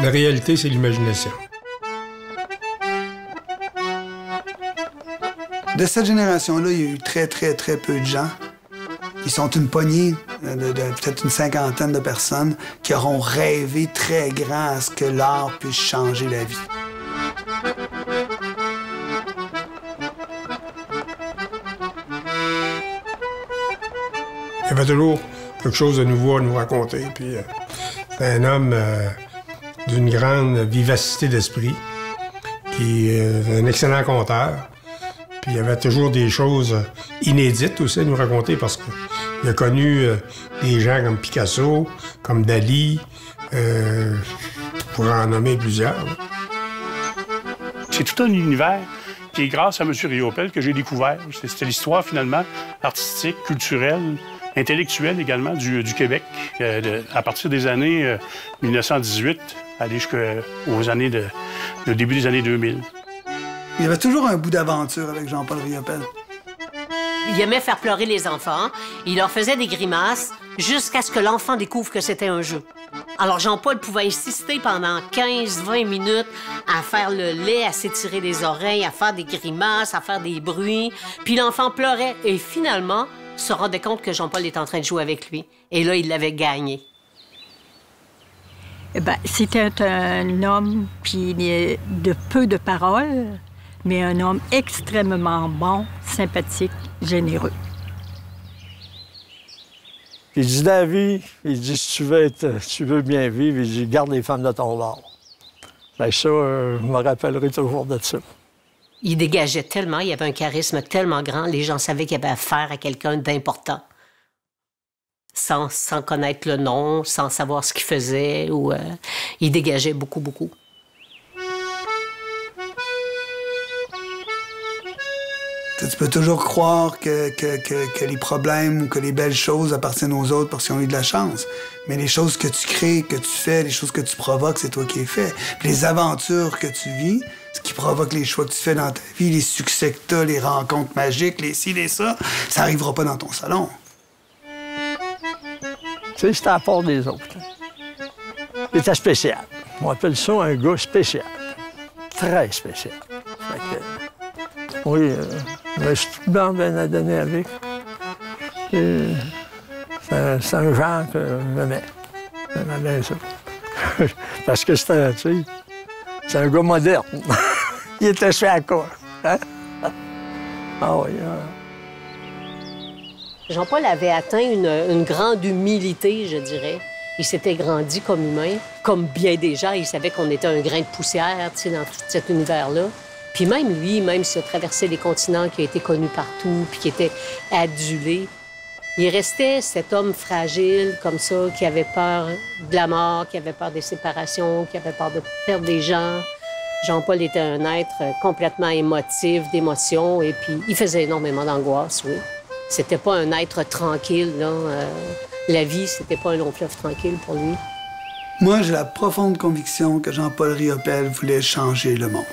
La réalité, c'est l'imagination. De cette génération-là, il y a eu très peu de gens. Ils sont une poignée, peut-être une cinquantaine de personnes, qui auront rêvé très grand à ce que l'art puisse changer la vie. Il y avait toujours quelque chose de nouveau à nous raconter. Puis, c'est un homme d'une grande vivacité d'esprit, qui est un excellent conteur. Puis il y avait toujours des choses inédites aussi à nous raconter parce qu'il a connu des gens comme Picasso, comme Dali, pour en nommer plusieurs. C'est tout un univers qui est grâce à M. Riopel que j'ai découvert. C'était l'histoire, finalement, artistique, culturelle, intellectuelle également du Québec, à partir des années 1918, aller jusqu'aux années le début des années 2000. Il y avait toujours un bout d'aventure avec Jean-Paul Riopel. Il aimait faire pleurer les enfants. Il leur faisait des grimaces jusqu'à ce que l'enfant découvre que c'était un jeu. Alors Jean-Paul pouvait insister pendant 15-20 minutes à faire le lait, à s'étirer les oreilles, à faire des grimaces, à faire des bruits. Puis l'enfant pleurait et finalement se rendait compte que Jean-Paul était en train de jouer avec lui. Et là, il l'avait gagné. Bien, c'était un homme puis de peu de paroles, mais un homme extrêmement bon, sympathique, généreux. Il dit dans la vie, il dit si tu veux bien vivre, il dit garde les femmes de ton bord. Bien ça, je me rappellerai toujours de ça. Il dégageait tellement, il avait un charisme tellement grand, les gens savaient qu'il avait affaire à quelqu'un d'important. Sans connaître le nom, sans savoir ce qu'il faisait, il dégageait beaucoup. Tu peux toujours croire que les problèmes ou que les belles choses appartiennent aux autres parce qu'ils ont eu de la chance. Mais les choses que tu crées, que tu fais, les choses que tu provoques, c'est toi qui les fais. Puis les aventures que tu vis, ce qui provoque les choix que tu fais dans ta vie, les succès que tu as, les rencontres magiques, les ci, les ça n'arrivera pas dans ton salon. Tu sais, c'était à part des autres. Il était spécial. On appelle ça un gars spécial. Très spécial. Oui, je suis tout bien à donner avec. C'est un genre que j'aimais. J'aimais bien ça. Parce que c'était, tu sais, c'est un gars moderne. Il était fait à quoi? Hein? Ah oui. Jean-Paul avait atteint une grande humilité, je dirais. Il s'était grandi comme humain. Comme bien des gens, il savait qu'on était un grain de poussière, tu sais, dans tout cet univers-là. Puis même lui, même s'il a traversé les continents, qui a été connu partout, puis qui était adulé, il restait cet homme fragile, comme ça, qui avait peur de la mort, qui avait peur des séparations, qui avait peur de perdre des gens. Jean-Paul était un être complètement émotif, d'émotions, et puis il faisait énormément d'angoisse, oui. C'était pas un être tranquille, là. La vie, c'était pas un long fleuve tranquille pour lui. Moi, j'ai la profonde conviction que Jean-Paul Riopel voulait changer le monde.